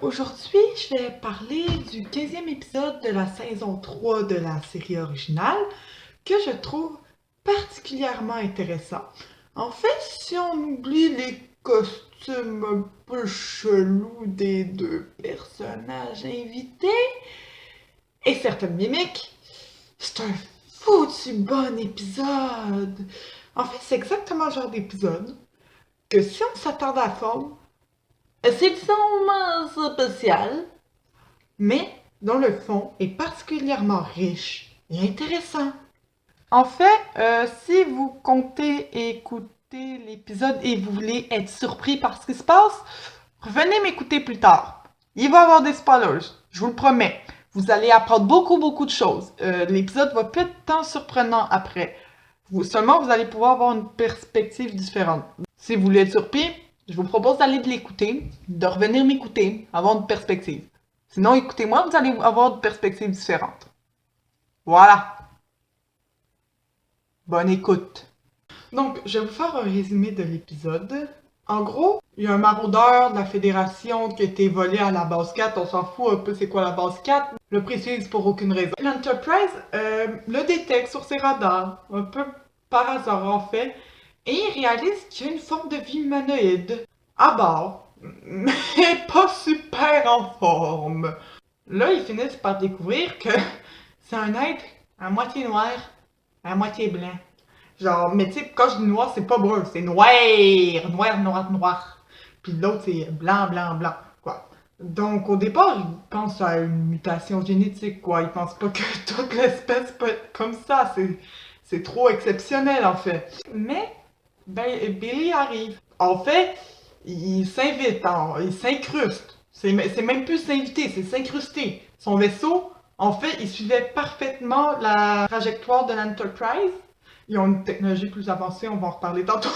Aujourd'hui, je vais parler du 15e épisode de la saison 3 de la série originale que je trouve particulièrement intéressant. En fait, si on oublie les costumes un peu chelous des deux personnages invités et certaines mimiques, c'est un foutu bon épisode. En fait, c'est exactement le genre d'épisode que si on s'attarde à la forme, c'est extrêmement spécial, mais dont le fond est particulièrement riche et intéressant. En fait, si vous comptez écouter l'épisode et vous voulez être surpris par ce qui se passe, revenez m'écouter plus tard. Il va y avoir des spoilers, je vous le promets. Vous allez apprendre beaucoup de choses. L'épisode va peut-être tant surprenant après. Seulement, vous allez pouvoir avoir une perspective différente. Si vous voulez être surpris, je vous propose d'aller de l'écouter, de revenir m'écouter, avoir une perspective. Sinon, écoutez-moi, vous allez avoir une perspective différente. Voilà. Bonne écoute. Donc, je vais vous faire un résumé de l'épisode. En gros, il y a un maraudeur de la Fédération qui a été volé à la base 4. On s'en fout un peu c'est quoi la base 4. Je le précise pour aucune raison. L'Enterprise le détecte sur ses radars, un peu par hasard en fait, et il réalise qu'il y a une forme de vie humanoïde à bord, mais pas super en forme. Là, ils finissent par découvrir que c'est un être à moitié noir, à moitié blanc. Genre, mais tu sais, quand je dis noir, c'est pas brun, c'est noir, noir. Puis l'autre, c'est blanc, quoi. Donc, au départ, ils pensent à une mutation génétique, quoi. Ils pensent pas que toute l'espèce peut être comme ça. C'est trop exceptionnel, en fait. Mais, ben, Billy arrive. En fait, il s'invite, il s'incruste. C'est même plus s'inviter, c'est s'incruster. Son vaisseau, en fait, il suivait parfaitement la trajectoire de l'Enterprise. Ils ont une technologie plus avancée, on va en reparler tantôt.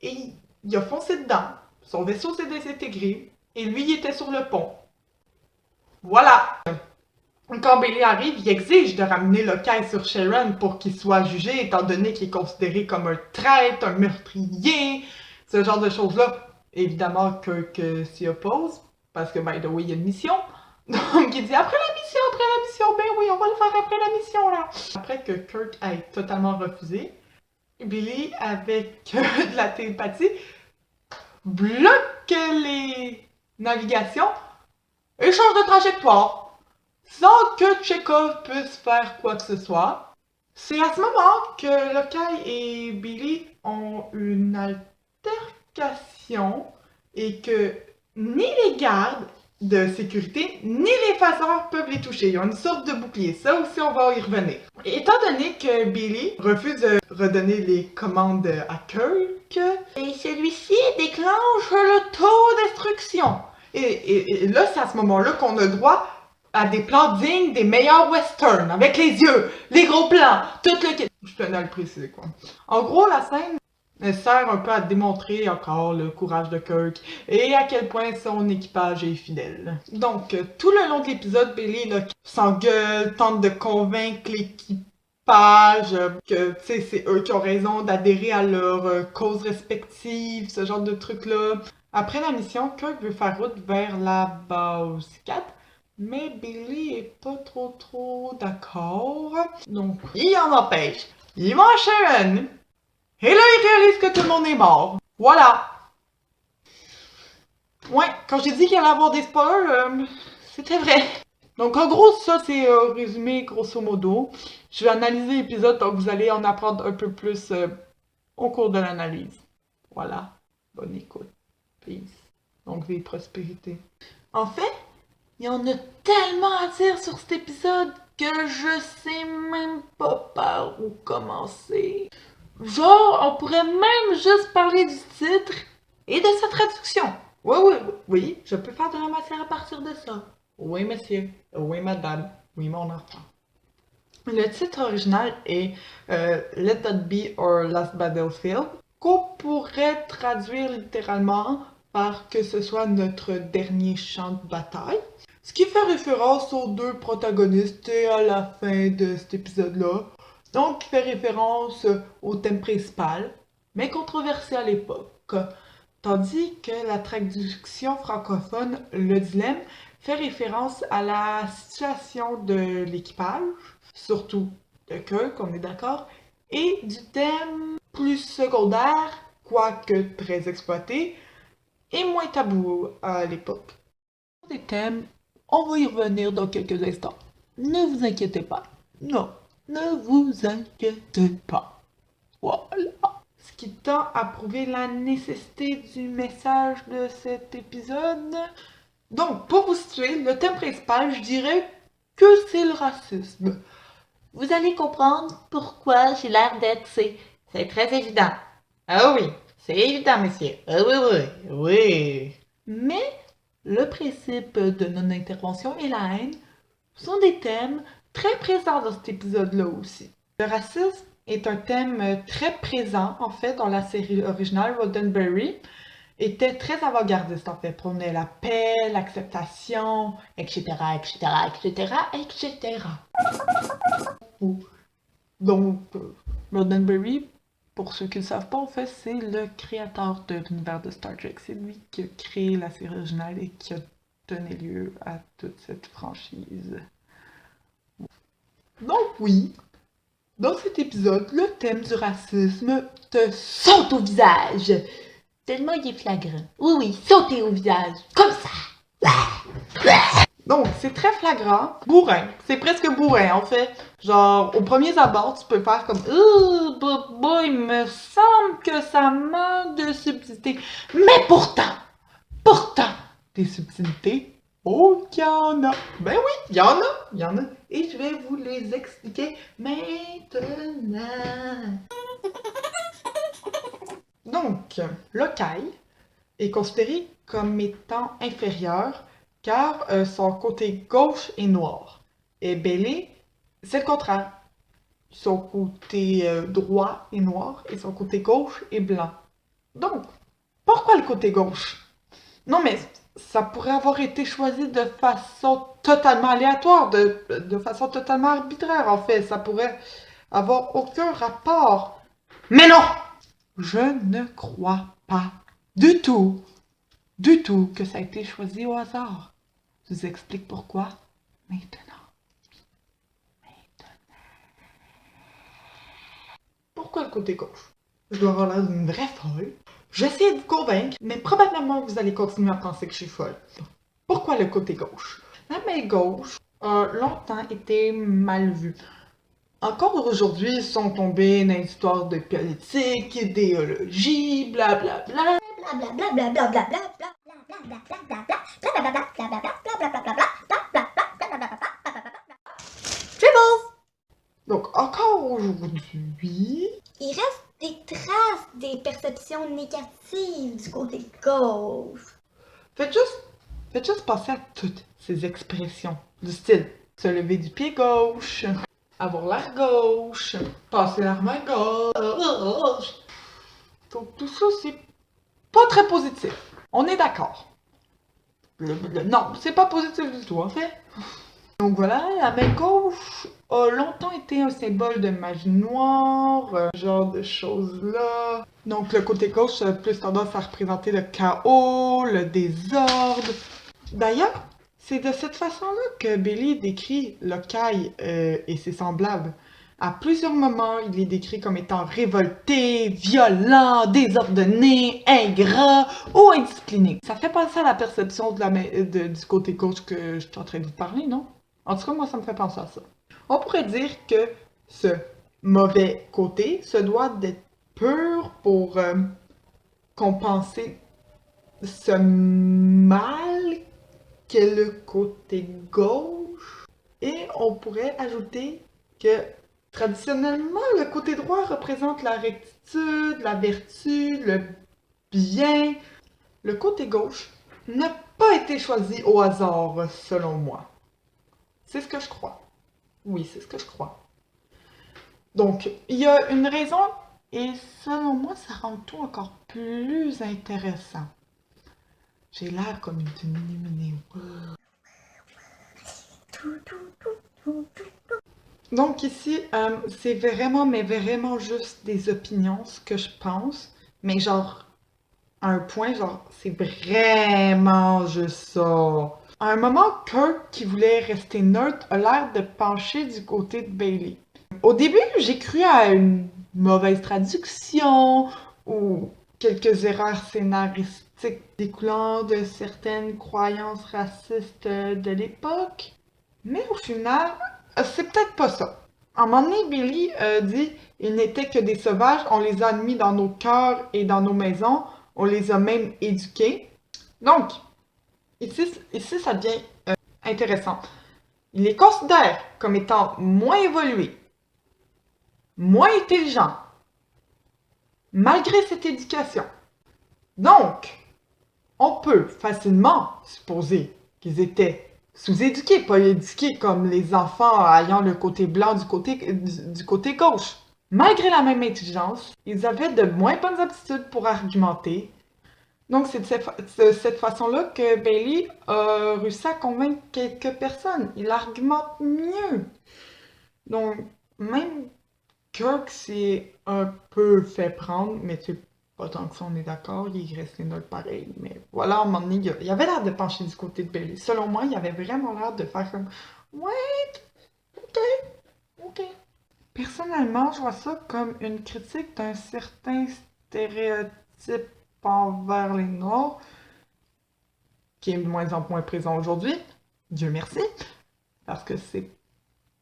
Et il a foncé dedans. Son vaisseau s'est désintégré. Et lui, il était sur le pont. Voilà! Quand Bailey arrive, il exige de ramener Lokai sur Sharon pour qu'il soit jugé, étant donné qu'il est considéré comme un traître, un meurtrier, ce genre de choses-là. Évidemment, Kirk s'y oppose, parce que, by the way, il y a une mission. Donc, il dit après la mission, ben oui, on va le faire après la mission, là. Après que Kirk ait totalement refusé, Billy, avec de la télépathie, bloque les navigations et change de trajectoire sans que Chekhov puisse faire quoi que ce soit. C'est à ce moment que Lokai et Billy ont une altercation et que ni les gardes de sécurité ni les phaseurs peuvent les toucher. Ils ont une sorte de bouclier. Ça aussi, on va y revenir. Étant donné que Billy refuse de redonner les commandes à Kirk, et celui-ci déclenche l'autodestruction. Et là, c'est à ce moment-là qu'on a droit à des plans dignes des meilleurs westerns, avec les yeux, les gros plans, tout le... Je tenais à le préciser, quoi. En gros, la scène elle sert un peu à démontrer encore le courage de Kirk et à quel point son équipage est fidèle. Donc, tout le long de l'épisode, Billy s'engueule, tente de convaincre l'équipage que c'est eux qui ont raison d'adhérer à leurs causes respectives, ce genre de trucs-là. Après la mission, Kirk veut faire route vers la base 4, mais Billy est pas trop d'accord. Donc, il en empêche. Il va à Sharon. Et là, il réalise que tout le monde est mort. Voilà. Ouais, quand j'ai dit qu'il allait avoir des spoilers, c'était vrai. Donc en gros, ça c'est résumé grosso modo. Je vais analyser l'épisode, donc vous allez en apprendre un peu plus au cours de l'analyse. Voilà. Bonne écoute. Peace. Donc vie et prospérité. En fait, il y en a tellement à dire sur cet épisode que je sais même pas par où commencer. Genre, on pourrait même juste parler du titre et de sa traduction. Oui, je peux faire de la matière à partir de ça. Oui, monsieur. Oui, madame. Oui, mon enfant. Le titre original est Let That Be Our Last Battlefield, qu'on pourrait traduire littéralement par que ce soit notre dernier champ de bataille. Ce qui fait référence aux deux protagonistes à la fin de cet épisode-là. Donc, il fait référence au thème principal, mais controversé à l'époque. Tandis que la traduction francophone, le dilemme, fait référence à la situation de l'équipage, surtout de Kirk, on est d'accord, et du thème plus secondaire, quoique très exploité, et moins tabou à l'époque. Les thèmes, on va y revenir dans quelques instants. Ne vous inquiétez pas. Non, ne vous inquiétez pas. Voilà. Ce qui tend à prouver la nécessité du message de cet épisode. Donc, pour vous situer, le thème principal, je dirais que c'est le racisme. Vous allez comprendre pourquoi j'ai l'air d'être c'est très évident. Ah oui, c'est évident, monsieur. Ah oui, oui, oui. Mais le principe de non-intervention et la haine sont des thèmes très présents dans cet épisode-là aussi. Le racisme est un thème très présent, en fait, dans la série originale. Roddenberry était très avant-gardiste, en fait, prônait la paix, l'acceptation, etc., etc., etc., etc. Donc, Roddenberry, pour ceux qui ne le savent pas, en fait, c'est le créateur de l'univers de Star Trek. C'est lui qui a créé la série originale et qui a donné lieu à toute cette franchise. Donc oui, dans cet épisode, le thème du racisme te saute au visage. Tellement il est flagrant. Oui, oui, sautez au visage. Comme ça. Donc, c'est très flagrant, bourrin. C'est presque bourrin, en fait. Genre, au premier abord, tu peux faire comme « il me semble que ça manque de subtilité. » Mais pourtant, des subtilités, oh, qu'il y en a. Ben oui, il y en a. Et je vais vous les expliquer maintenant. Donc, Lokai est considéré comme étant inférieur car son côté gauche est noir. Et Bailey, c'est le contraire. Son côté droit est noir et son côté gauche est blanc. Donc, pourquoi le côté gauche? Non, mais ça pourrait avoir été choisi de façon totalement aléatoire, de façon totalement arbitraire, en fait. Ça pourrait avoir aucun rapport. Mais non! Je ne crois pas du tout que ça a été choisi au hasard. Je vous explique pourquoi maintenant. Pourquoi le côté gauche? Je dois avoir l'air d'une vraie folle. J'essaie de vous convaincre, mais probablement vous allez continuer à penser que je suis folle. Pourquoi le côté gauche? La main gauche a longtemps été mal vue. Encore aujourd'hui, ils sont tombés dans l'histoire de politique, idéologie, blablabla. Donc, encore aujourd'hui, il reste des traces des perceptions négatives du côté gauche. faites juste penser à toutes ces expressions du style se lever du pied gauche, avoir l'air gauche, passer la main gauche. Donc, tout ça, c'est pas très positif. On est d'accord. Non, c'est pas positif du tout, en fait. Donc voilà, la main gauche a longtemps été un symbole de magie noire, genre de choses-là. Donc le côté gauche a plus tendance à représenter le chaos, le désordre. D'ailleurs, c'est de cette façon-là que Bailey décrit Lokai et ses semblables. À plusieurs moments, il est décrit comme étant révolté, violent, désordonné, ingrat ou indiscipliné. Ça fait penser à la perception du côté gauche que je suis en train de vous parler, non? En tout cas, moi, ça me fait penser à ça. On pourrait dire que ce mauvais côté se doit d'être pur pour compenser ce mal qu'est le côté gauche. Et on pourrait ajouter que traditionnellement, le côté droit représente la rectitude, la vertu, le bien. Le côté gauche n'a pas été choisi au hasard, selon moi. C'est ce que je crois. Oui, c'est ce que je crois. Donc, il y a une raison, et selon moi, ça rend tout encore plus intéressant. J'ai l'air comme une illuminée. Donc ici, c'est vraiment, mais vraiment juste des opinions, ce que je pense. Mais genre, à un point, genre, c'est vraiment juste ça. À un moment, Kirk, qui voulait rester neutre, a l'air de pencher du côté de Bailey. Au début, j'ai cru à une mauvaise traduction ou quelques erreurs scénaristiques découlant de certaines croyances racistes de l'époque. Mais au final, c'est peut-être pas ça. À un moment donné, Billy dit ils n'étaient que des sauvages, on les a admis dans nos cœurs et dans nos maisons, on les a même éduqués. Donc, ici ça devient intéressant. Il les considère comme étant moins évolués, moins intelligents, malgré cette éducation. Donc, on peut facilement supposer qu'ils étaient sous-éduqués, pas éduqués comme les enfants ayant le côté blanc du côté gauche. Malgré la même intelligence, ils avaient de moins bonnes aptitudes pour argumenter. Donc c'est de cette façon-là que Bailey a réussi à convaincre quelques personnes. Il argumente mieux. Donc même Kirk s'est un peu fait prendre, mais tu sais, pas tant que ça, on est d'accord, il est resté neutre pareil. Mais voilà, à un moment donné, il avait l'air de pencher du côté de Bailey. Selon moi, il avait vraiment l'air de faire comme ouais, ok, ok. Personnellement, je vois ça comme une critique d'un certain stéréotype envers les Noirs, qui est de moins en moins présent aujourd'hui. Dieu merci, parce que c'est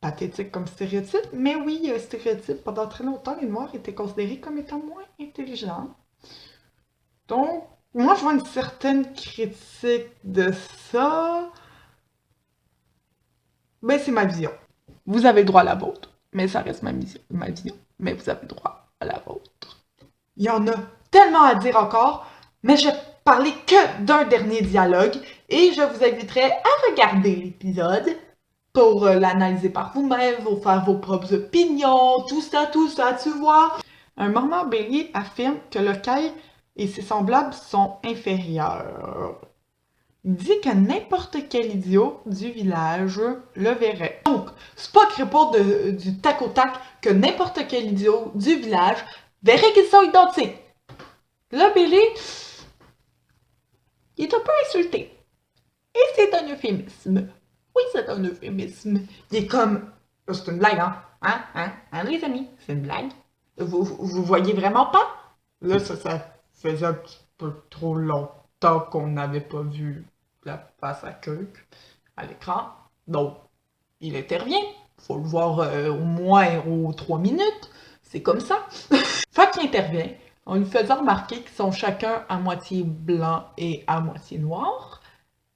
pathétique comme stéréotype. Mais oui, stéréotype, pendant très longtemps, les Noirs étaient considérés comme étant moins intelligents. Donc, moi, je vois une certaine critique de ça. Ben, c'est ma vision. Vous avez le droit à la vôtre, mais ça reste ma vision. Mais vous avez le droit à la vôtre. Il y en a tellement à dire encore, mais je vais parler que d'un dernier dialogue et je vous inviterai à regarder l'épisode pour l'analyser par vous-même, vous faire vos propres opinions, tout ça, tu vois. Un moment, Bailey affirme que Lokai et ses semblables sont inférieurs. Il dit que n'importe quel idiot du village le verrait. Donc, Spock répond du tac au tac que n'importe quel idiot du village verrait qu'ils sont identiques. Là, Bailey, il est un peu insulté. Et c'est un euphémisme. Oui, c'est un euphémisme. Il est comme... C'est une blague, hein? Hein, les amis? C'est une blague? Vous voyez vraiment pas? Là, ça faisait un petit peu trop longtemps qu'on n'avait pas vu la face à Kirk à l'écran. Donc, il intervient. Faut le voir au moins aux 3 minutes. C'est comme ça. Fait qu'il intervient en lui faisant remarquer qu'ils sont chacun à moitié blanc et à moitié noir.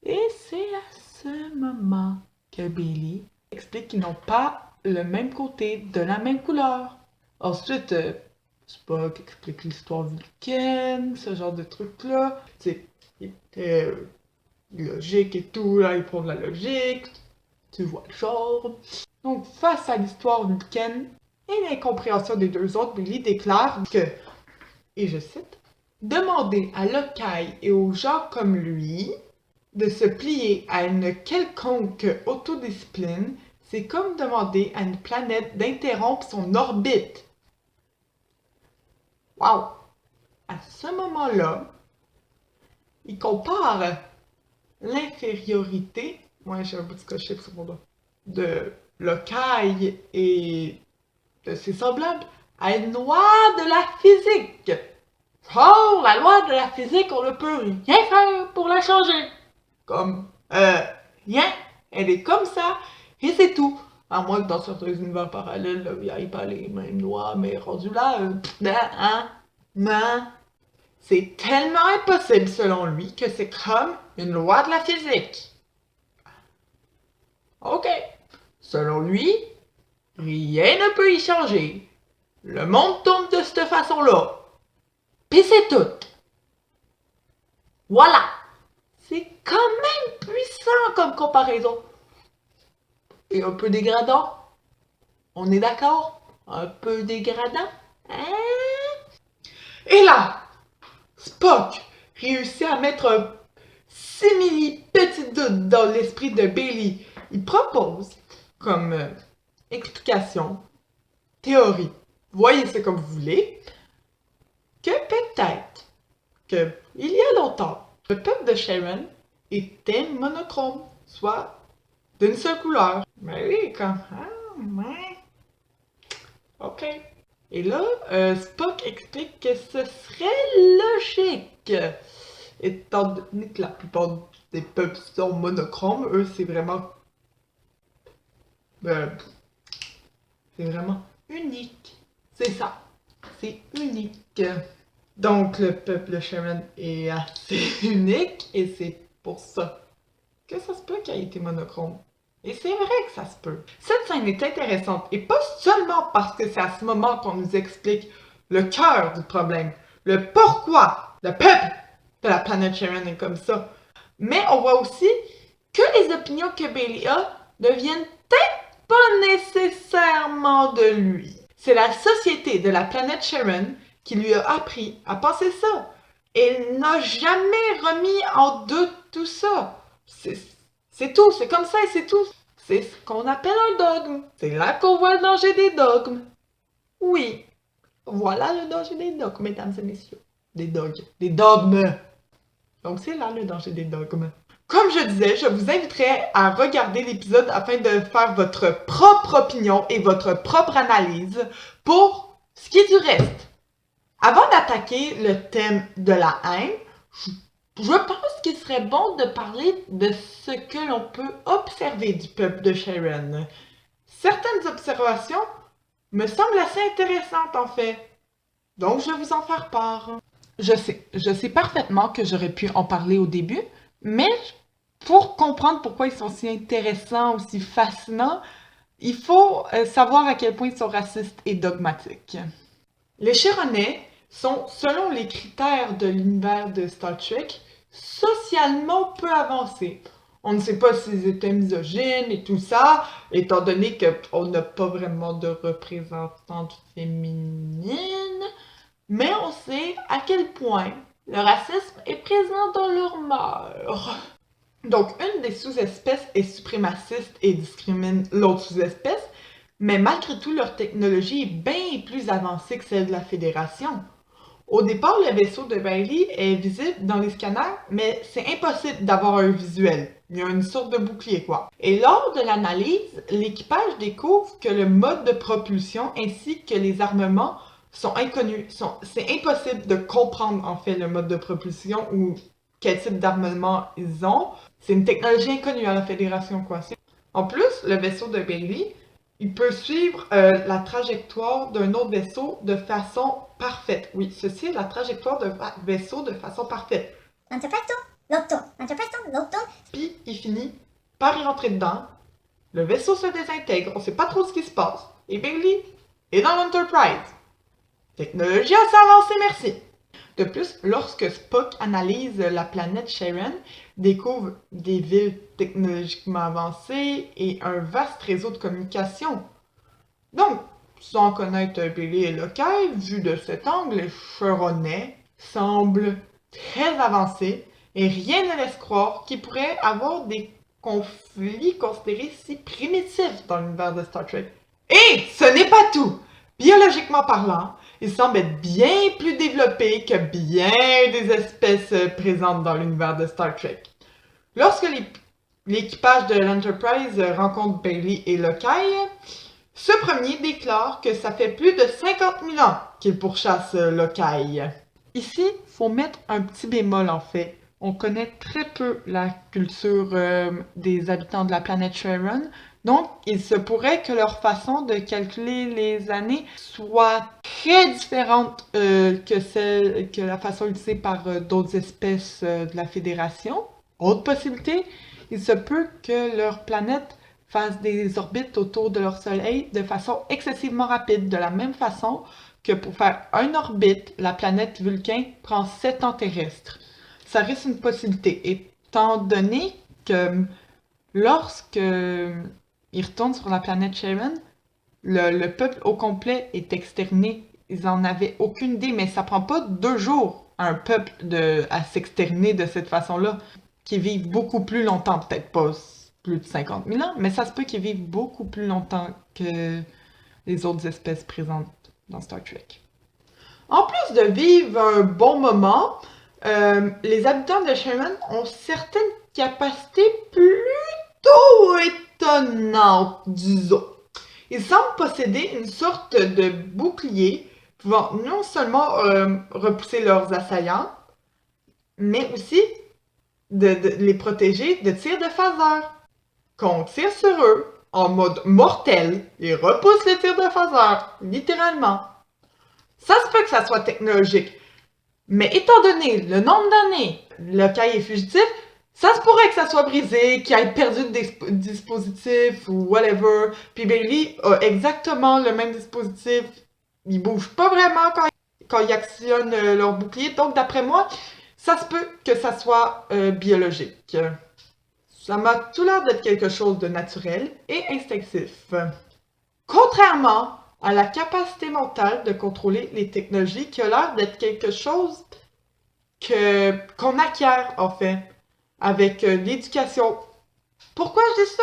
Et c'est à ce moment que Bailey explique qu'ils n'ont pas le même côté de la même couleur. Ensuite, Spock explique l'histoire vulcaine, ce genre de trucs-là. Tu sais, il était logique et tout, là, ils font de la logique. Tu vois le genre. Donc, face à l'histoire vulcaine et l'incompréhension des deux autres, Bailey déclare que, et je cite, demander à Lokai et aux gens comme lui de se plier à une quelconque autodiscipline, c'est comme demander à une planète d'interrompre son orbite. Wow! À ce moment-là, il compare l'infériorité, j'ai un bout de scotch sur mon doigt, de Lokai et de ses semblables à une loi de la physique. Oh, la loi de la physique, on ne peut rien faire pour la changer. Comme, rien, elle est comme ça, et c'est tout. À moins que dans certains univers parallèles, il n'y ait pas les mêmes lois, mais rendu là, c'est tellement impossible selon lui que c'est comme une loi de la physique. Ok. Selon lui, rien ne peut y changer. Le monde tourne de cette façon-là. Pis c'est tout. Voilà. C'est quand même puissant comme comparaison. Et un peu dégradant. On est d'accord? Un peu dégradant? Hein? Et là, Spock réussit à mettre un simili petit doute dans l'esprit de Bailey. Il propose comme explication, théorie, voyez ça comme vous voulez, que peut-être que il y a longtemps, le peuple de Sharon était monochrome, soit d'une seule couleur. Ben oui, comme... Ah, ouais. Ok. Et là, Spock explique que ce serait logique, étant donné que la plupart des peuples sont monochromes, eux, c'est vraiment... c'est vraiment unique. C'est ça. C'est unique. Donc, le peuple Sharon est assez unique, et c'est pour ça que ça se peut qu'il ait été monochrome. Et c'est vrai que ça se peut. Cette scène est intéressante, et pas seulement parce que c'est à ce moment qu'on nous explique le cœur du problème, le pourquoi le peuple de la planète Sharon est comme ça, mais on voit aussi que les opinions que Bailey a ne viennent peut-être pas nécessairement de lui. C'est la société de la planète Sharon qui lui a appris à penser ça. Elle n'a jamais remis en doute tout ça. C'est tout, c'est comme ça et c'est tout. C'est ce qu'on appelle un dogme. C'est là qu'on voit le danger des dogmes. Oui, voilà le danger des dogmes, mesdames et messieurs. Des dogmes. Donc c'est là le danger des dogmes. Comme je disais, je vous inviterai à regarder l'épisode afin de faire votre propre opinion et votre propre analyse pour ce qui est du reste. Avant d'attaquer le thème de la haine, je pense qu'il serait bon de parler de ce que l'on peut observer du peuple de Sharon. Certaines observations me semblent assez intéressantes en fait. Donc je vais vous en faire part. Je sais parfaitement que j'aurais pu en parler au début, mais pour comprendre pourquoi ils sont si intéressants, aussi fascinants, il faut savoir à quel point ils sont racistes et dogmatiques. Les Sharonais sont, selon les critères de l'univers de Star Trek, socialement peu avancés. On ne sait pas s'ils étaient misogynes et tout ça, étant donné qu'on n'a pas vraiment de représentante féminine, mais on sait à quel point le racisme est présent dans leur mœurs. Donc, une des sous-espèces est suprémaciste et discrimine l'autre sous-espèce, mais malgré tout, leur technologie est bien plus avancée que celle de la Fédération. Au départ, le vaisseau de Bailey est visible dans les scanners, mais c'est impossible d'avoir un visuel. Il y a une sorte de bouclier, quoi. Et lors de l'analyse, l'équipage découvre que le mode de propulsion ainsi que les armements sont inconnus. C'est impossible de comprendre, en fait, le mode de propulsion ou quel type d'armement ils ont. C'est une technologie inconnue à la Fédération, quoi. En plus, le vaisseau de Bailey, il peut suivre la trajectoire d'un autre vaisseau de façon parfaite. Oui, ceci est la trajectoire d'un vaisseau de façon parfaite. Puis, il finit par y rentrer dedans. Le vaisseau se désintègre, on sait pas trop ce qui se passe. Et Bailey est dans l'Enterprise. Technologie assez avancée, merci. De plus, lorsque Spock analyse la planète Sharon, découvre des villes technologiquement avancées et un vaste réseau de communication. Donc, sans connaître Bailey et Lokai, vu de cet angle, les Sharonais semblent très avancés et rien ne laisse croire qu'il pourrait avoir des conflits considérés si primitifs dans l'univers de Star Trek. Et ce n'est pas tout! Biologiquement parlant, ils semblent être bien plus développés que bien des espèces présentes dans l'univers de Star Trek. Lorsque l'équipage de l'Enterprise rencontre Bailey et Lokai, ce premier déclare que ça fait plus de 50 000 ans qu'il pourchasse Lokai. Ici, il faut mettre un petit bémol en fait. On connaît très peu la culture des habitants de la planète Sharon, donc il se pourrait que leur façon de calculer les années soit très différente que la façon utilisée par d'autres espèces de la Fédération. Autre possibilité, il se peut que leur planète fasse des orbites autour de leur Soleil de façon excessivement rapide, de la même façon que pour faire une orbite, la planète Vulcain prend 7 ans terrestres. Ça reste une possibilité, étant donné que lorsque ils retournent sur la planète Sharon, le peuple au complet est exterminé. Ils en avaient aucune idée, mais ça prend pas 2 jours à un peuple à s'exterminer de cette façon-là, qui vivent beaucoup plus longtemps, peut-être pas plus de 50 000 ans, mais ça se peut qu'ils vivent beaucoup plus longtemps que les autres espèces présentes dans Star Trek. En plus de vivre un bon moment, les habitants de Sharon ont certaines capacités plutôt étonnantes, disons. Ils semblent posséder une sorte de bouclier pouvant non seulement repousser leurs assaillants, mais aussi de les protéger de tirs de phaser. Quand on tire sur eux en mode mortel, ils repoussent les tirs de phaser, littéralement. Ça se peut que ça soit technologique, mais étant donné le nombre d'années, le cahier fugitif, ça se pourrait que ça soit brisé, qu'il ait perdu des dispositifs ou whatever. Puis Bailey a exactement le même dispositif. Ils bougent pas vraiment quand ils actionnent leur bouclier. Donc d'après moi, ça se peut que ça soit biologique. Ça m'a tout l'air d'être quelque chose de naturel et instinctif. Contrairement à la capacité mentale de contrôler les technologies, qui a l'air d'être quelque chose qu'on acquiert en fait avec l'éducation. Pourquoi je dis ça?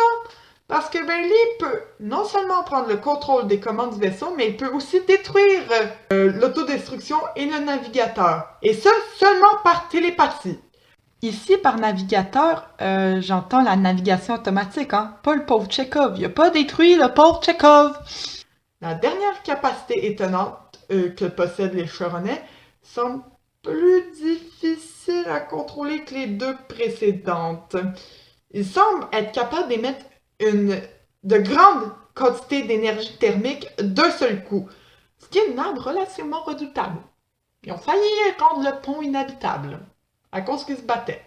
Parce que Bailey peut non seulement prendre le contrôle des commandes du vaisseau, mais il peut aussi détruire l'autodestruction et le navigateur. Et ça seulement par télépathie. Ici, par navigateur, j'entends la navigation automatique, hein? Pas le pauvre Chekhov. Il a pas détruit le pauvre Chekhov. La dernière capacité étonnante que possèdent les Charonais semble plus difficile à contrôler que les deux précédentes. Ils semblent être capables d'émettre de grandes quantités d'énergie thermique d'un seul coup, ce qui est une arme relativement redoutable. Ils ont failli rendre le pont inhabitable à cause qu'ils se battaient.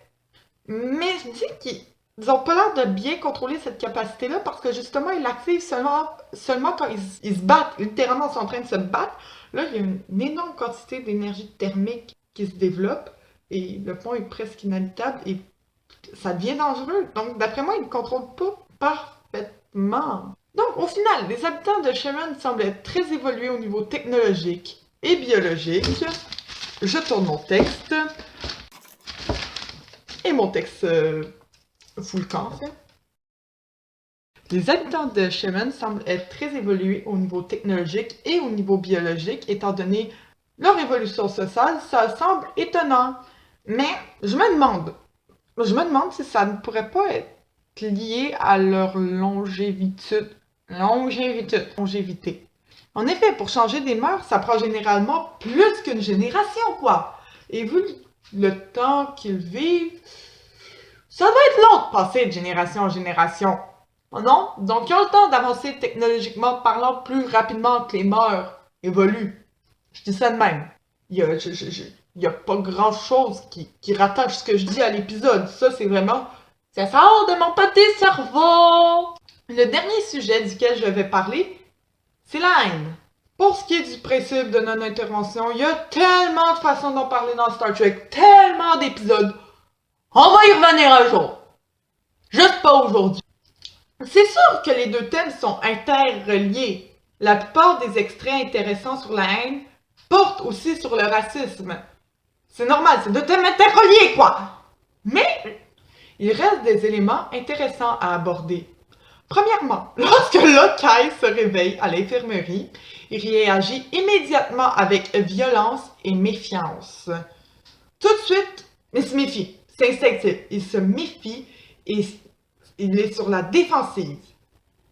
Mais je dis qu'ils n'ont pas l'air de bien contrôler cette capacité-là parce que justement, ils l'activent seulement quand ils se battent. Littéralement, ils sont en train de se battre. Là, il y a une énorme quantité d'énergie thermique qui se développe et le pont est presque inhabitable et ça devient dangereux. Donc, d'après moi, ils ne contrôlent pas parfaitement. Donc, au final, les habitants de Sharon semblent être très évolués au niveau technologique et biologique. Je tourne mon texte. Et mon texte full camp, en fait. Les habitants de Sharon semblent être très évolués au niveau technologique et au niveau biologique, étant donné leur évolution sociale, ça semble étonnant. Mais je me demande si ça ne pourrait pas être lié à leur longévité. En effet, pour changer des mœurs, ça prend généralement plus qu'une génération, quoi. Et vu le temps qu'ils vivent, ça doit être long de passer de génération en génération. Oh non? Donc, ils ont le temps d'avancer technologiquement parlant plus rapidement que les mœurs évoluent. Je dis ça de même. Il y a pas grand chose qui rattache ce que je dis à l'épisode. Ça, c'est vraiment... ça sort de mon petit cerveau! Le dernier sujet duquel je vais parler, c'est la haine. Pour ce qui est du principe de non-intervention, il y a tellement de façons d'en parler dans Star Trek, tellement d'épisodes. On va y revenir un jour. Juste pas aujourd'hui. C'est sûr que les deux thèmes sont interreliés. La plupart des extraits intéressants sur la haine portent aussi sur le racisme. C'est normal, c'est deux thèmes interreliés, quoi. Mais il reste des éléments intéressants à aborder. Premièrement, lorsque Lokai se réveille à l'infirmerie, il réagit immédiatement avec violence et méfiance. Tout de suite, il se méfie. C'est instinctif. Il se méfie et il est sur la défensive.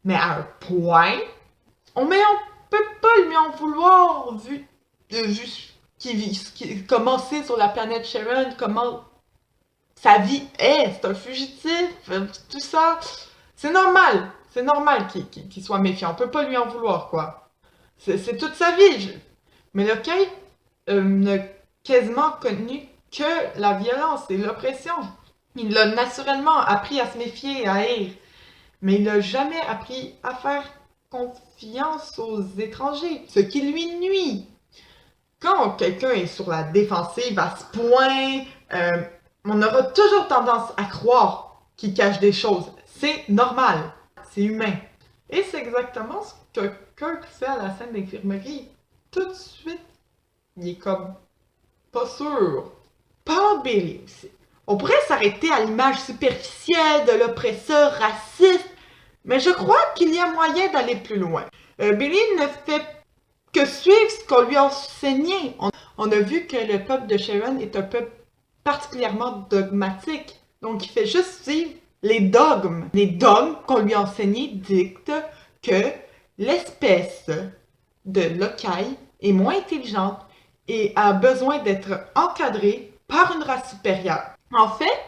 Mais à un point, on peut pas lui en vouloir vu qu'il commencé sur la planète Sharon, comment sa vie est. C'est un fugitif, tout ça. C'est normal qu'il soit méfiant. On peut pas lui en vouloir, quoi. C'est toute sa vie. Mais le Kay n'a quasiment connu que la violence et l'oppression. Il a naturellement appris à se méfier et à haïr. Mais il n'a jamais appris à faire confiance aux étrangers, ce qui lui nuit. Quand quelqu'un est sur la défensive à ce point, on aura toujours tendance à croire qu'il cache des choses. C'est normal, c'est humain. Et c'est exactement ce que Kirk fait à la scène d'infirmerie. Tout de suite, il est comme pas sûr. Parlons de Bailey aussi. On pourrait s'arrêter à l'image superficielle de l'oppresseur raciste, mais je crois qu'il y a moyen d'aller plus loin. Bailey ne fait que suivre ce qu'on lui a enseigné. On a vu que le peuple de Sharon est un peuple particulièrement dogmatique. Donc, il fait juste suivre les dogmes. Les dogmes qu'on lui a enseignés dictent que l'espèce de locaille est moins intelligente et a besoin d'être encadrée par une race supérieure. En fait,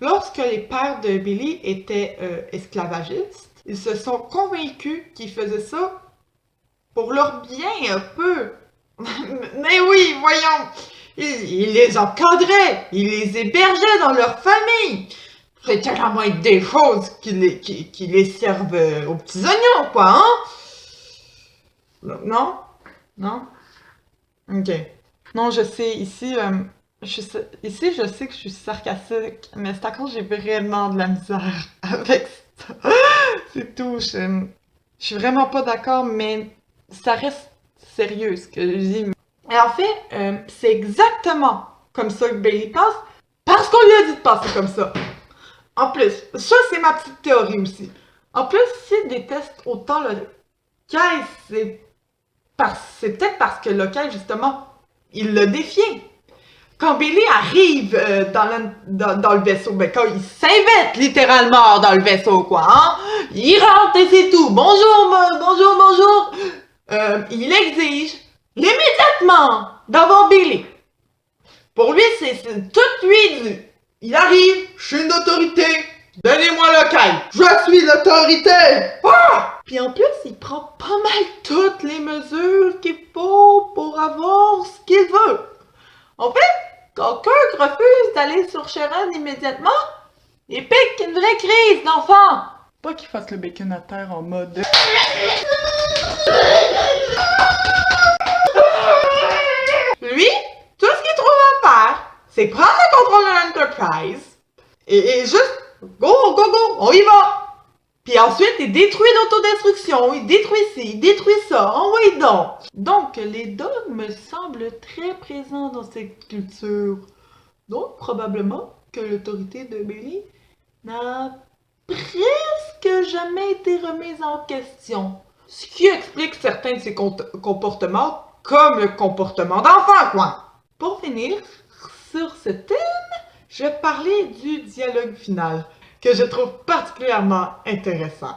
lorsque les pères de Billy étaient esclavagistes, ils se sont convaincus qu'ils faisaient ça pour leur bien un peu. Mais oui, voyons, ils les encadraient, ils les hébergeaient dans leur famille. C'était la moindre des choses qui les servent aux petits oignons, quoi, hein? Non? Non? Ok. Non, je sais, ici, je sais que je suis sarcastique, mais c'est à cause que j'ai vraiment de la misère avec ça. C'est tout, je suis vraiment pas d'accord, mais ça reste sérieux ce que je dis. Et en fait, c'est exactement comme ça que Bailey pense, parce qu'on lui a dit de penser comme ça. En plus, ça c'est ma petite théorie aussi. En plus, s'il déteste autant le Kai, c'est peut-être parce que le Kai, justement, il l'a défié. Quand Billy arrive dans le vaisseau, ben quand il s'invite littéralement dans le vaisseau, quoi, hein? Il rentre et c'est tout. Bonjour, bonjour. Il exige immédiatement d'avoir Billy. Pour lui, c'est tout lui. Il arrive, je suis une autorité. Donnez-moi le Kai. Je suis l'autorité. Ah! Puis en plus, il prend pas mal toutes les mesures qu'il faut pour avoir ce qu'il veut. En fait, quand Kirk refuse d'aller sur Sharon immédiatement, il pique une vraie crise d'enfant. Pas qu'il fasse le bacon à terre en mode... Lui, tout ce qu'il trouve à faire, c'est prendre le contrôle de l'Enterprise et juste go, on y va. Puis ensuite, il détruit l'autodestruction, il détruit ci, il détruit ça, envoie donc. Donc, les dogmes semblent très présents dans cette culture. Donc, probablement que l'autorité de Billy n'a presque jamais été remise en question. Ce qui explique certains de ses comportements, comme le comportement d'enfant, quoi. Pour finir, sur ce thème, je vais parler du dialogue final, que je trouve particulièrement intéressant.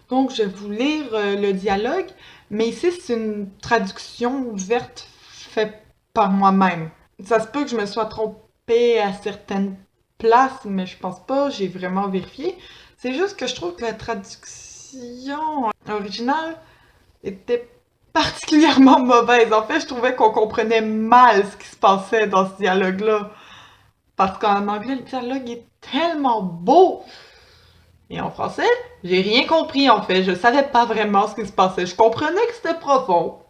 Donc, je vais vous lire le dialogue, mais ici, c'est une traduction ouverte faite par moi-même. Ça se peut que je me sois trompée à certaines places, mais je pense pas, j'ai vraiment vérifié. C'est juste que je trouve que la traduction originale était particulièrement mauvaise. En fait, je trouvais qu'on comprenait mal ce qui se passait dans ce dialogue-là. Parce qu'en anglais, le dialogue est tellement beau. Et en français, j'ai rien compris en fait. Je savais pas vraiment ce qui se passait. Je comprenais que c'était profond.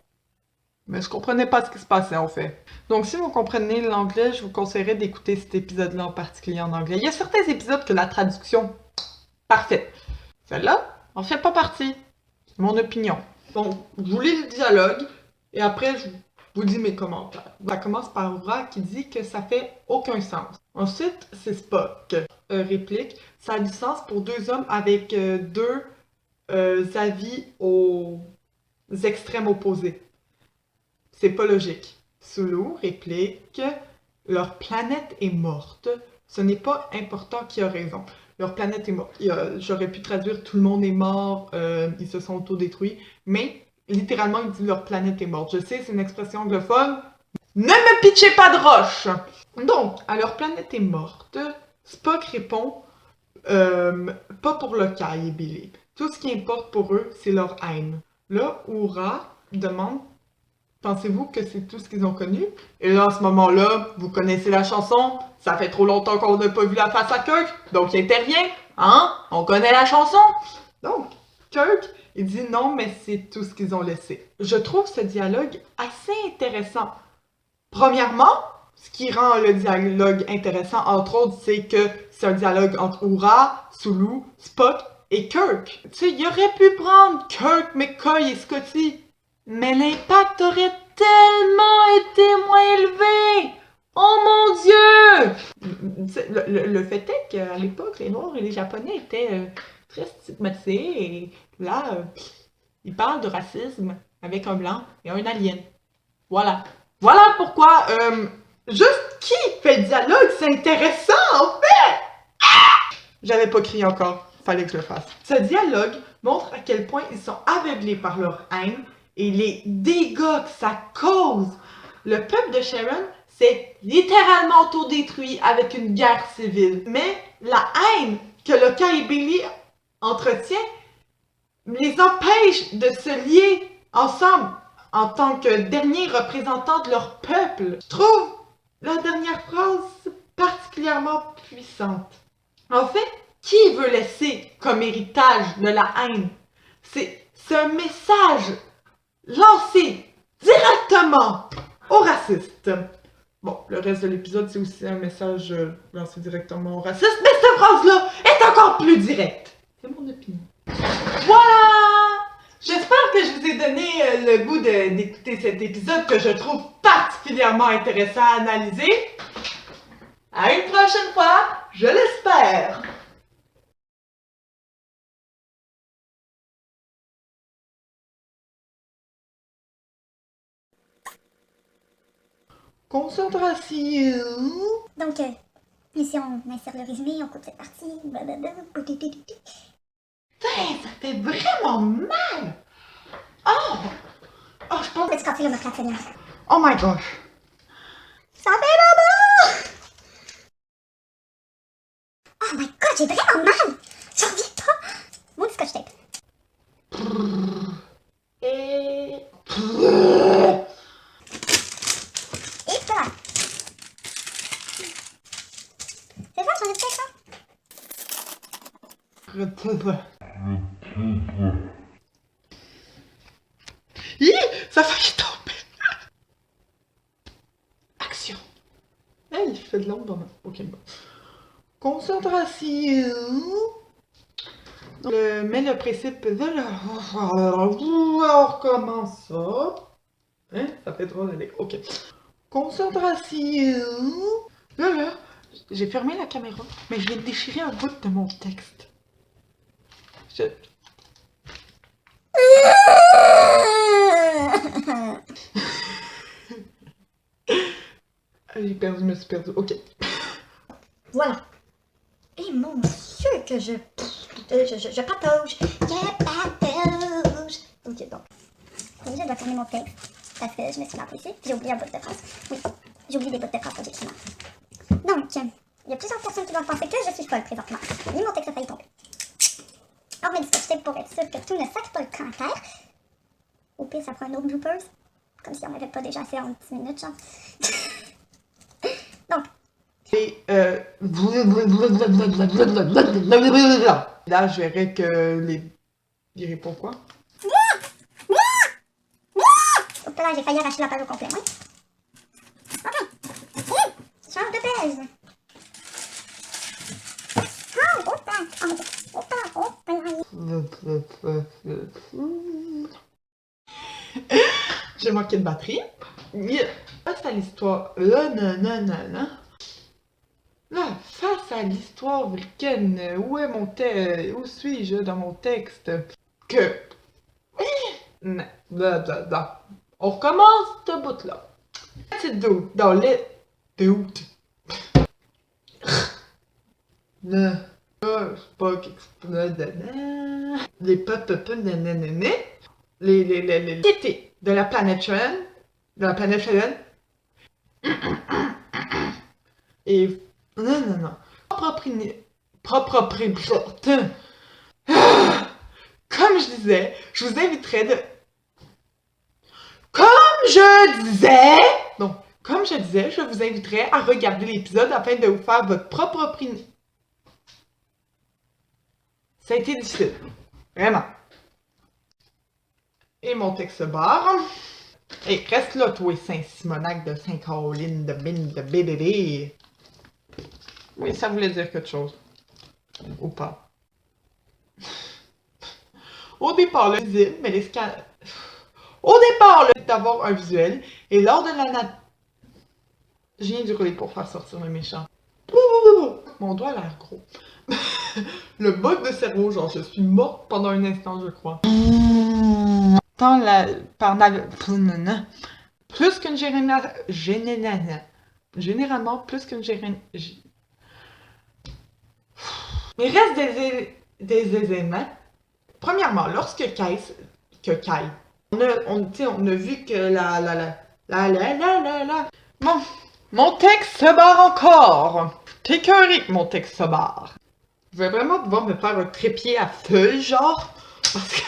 Mais je comprenais pas ce qui se passait en fait. Donc si vous comprenez l'anglais, je vous conseillerais d'écouter cet épisode-là en particulier en anglais. Il y a certains épisodes que la traduction, parfaite. Celle-là, en fait pas partie. C'est mon opinion. Donc, je vous lis le dialogue et après je vous dis mes commentaires. Ça commence par Uhura qui dit que ça fait aucun sens. Ensuite, c'est Spock réplique. Ça a du sens pour deux hommes avec deux avis aux extrêmes opposés. C'est pas logique. Sulu réplique. Leur planète est morte. Ce n'est pas important qui a raison. Leur planète est morte. J'aurais pu traduire tout le monde est mort, ils se sont autodétruits, mais littéralement il dit leur planète est morte. Je sais, c'est une expression anglophone. Ne me pitchez pas de roche! Donc, à leur planète est morte, Spock répond pas pour le Kai et Billy. Tout ce qui importe pour eux, c'est leur haine. Là, Uhura demande pensez-vous que c'est tout ce qu'ils ont connu? Et là, à ce moment-là, vous connaissez la chanson. Ça fait trop longtemps qu'on n'a pas vu la face à Kirk, donc il intervient. Hein? On connaît la chanson. Donc, Kirk, il dit non, mais c'est tout ce qu'ils ont laissé. Je trouve ce dialogue assez intéressant. Premièrement, ce qui rend le dialogue intéressant, entre autres, c'est que c'est un dialogue entre Uhura, Sulu, Spock et Kirk. Tu sais, il aurait pu prendre Kirk, McCoy et Scotty. Mais l'impact aurait tellement été moins élevé! Oh mon Dieu! Le fait est qu'à l'époque, les Noirs et les Japonais étaient très stigmatisés et là, ils parlent de racisme avec un blanc et un alien. Voilà. Voilà pourquoi Juste qui fait le dialogue, c'est intéressant en fait! J'avais pas crié encore, fallait que je le fasse. Ce dialogue montre à quel point ils sont aveuglés par leur haine et les dégâts que ça cause. Le peuple de Sharon s'est littéralement autodétruit avec une guerre civile. Mais la haine que Loka et Billy entretiennent les empêche de se lier ensemble en tant que derniers représentants de leur peuple. Je trouve la dernière phrase particulièrement puissante. En fait, qui veut laisser comme héritage de la haine? C'est un message lancé directement aux racistes. Bon, le reste de l'épisode, c'est aussi un message lancé directement aux racistes, mais cette phrase-là est encore plus directe. C'est mon opinion. Voilà! J'espère que je vous ai donné le goût d'écouter cet épisode que je trouve particulièrement intéressant à analyser. À une prochaine fois, je l'espère! Concentration! Donc, ici on insère le résumé, on coupe cette partie, blablabla. Putain, ça fait vraiment mal! Oh! Oh, je pense... Peux-tu casser le mot Seigneur? Oh my gosh! Ça fait mal! Oh my god, j'ai vraiment mal! J'en reviens pas! Maudit scotch tape. Et... Et voilà! C'est ça, j'en ai fait ça? Hi! Ça fait tomber! Action! Hey, il fait de l'ombre dans ma... Ok, bon. Concentration! Mais le principe de la... On recommence ça. Hein? Ça fait drôle, allez. Ok. Concentration! Là, j'ai fermé la caméra, mais je viens de déchirer un bout de mon texte. Je me suis perdu. Ok. Voilà. Et mon Dieu, que je patauge. Je patauge. Ok, donc. Oui, je dois fermer mon texte. Parce que je me suis marquée ici. J'ai oublié un bout de phrase. Oui, j'ai oublié des bouts de phrase quand j'écris. Donc, il y a plusieurs personnes qui doivent penser que je suis folle présentement. Oui, mon texte a failli tomber. Alors, mais discuter pour être sûr que tout ne sac pas le commentaire. Au pire, ça prend un autre bloopers. Comme si on n'avait pas déjà fait en 10 minutes, genre. Donc. Et là, je verrais que les répond quoi? Hop là, j'ai failli arracher la page au complet, oui. Ok. Change de page. Ah, autant. J'ai manqué de batterie. Face à l'histoire. Là, non. Là, face à l'histoire vulcaine, où est mon texte? Où suis-je dans mon texte? Que. Blablabla. On recommence ce bout-là. Petite doute dans les. Doute. Non. C'est pas quelque chose. Les peuples, nanana. Les cités de la planète Sharon. De la planète Sharon. Et. Non. Comme je disais, je vous inviterais de. Comme je disais, je vous inviterais à regarder l'épisode afin de vous faire votre propre opinion. Ça a été difficile. Vraiment. Et mon texte barre. Et reste là, toi, Saint-Simonac de Saint-Caroline de Mine de BBB. Oui, ça voulait dire quelque chose. Ou pas. Au départ, le visible, mais les scans. Au départ, d'avoir un visuel, et lors de la je viens d'hurler pour faire sortir le méchant. Mon doigt a l'air gros. Le bug de cerveau, genre, je suis morte pendant un instant, je crois. Plus qu'une généralement plus qu'une Il reste des éléments. Premièrement, lorsque Kai, on a vu que mon texte se barre encore. T'es écœuré que mon texte se barre. Je vais vraiment devoir me faire un trépied à feuilles, genre, parce que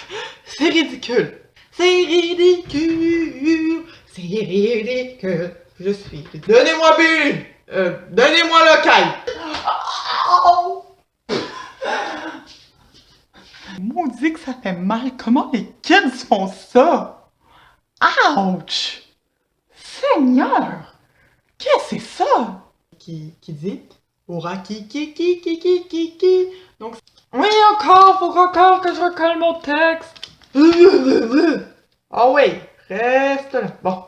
c'est ridicule. C'est ridicule. C'est ridicule. Je suis. Donnez-moi Bill. Donnez-moi le Kai. Maudit que ça fait mal. Comment les kids font ça? Ouch! Seigneur! Qu'est-ce que c'est ça? Qui dit? Aura qui. Donc, oui, faut encore que je recolle mon texte. Ah oui, reste là. Bon.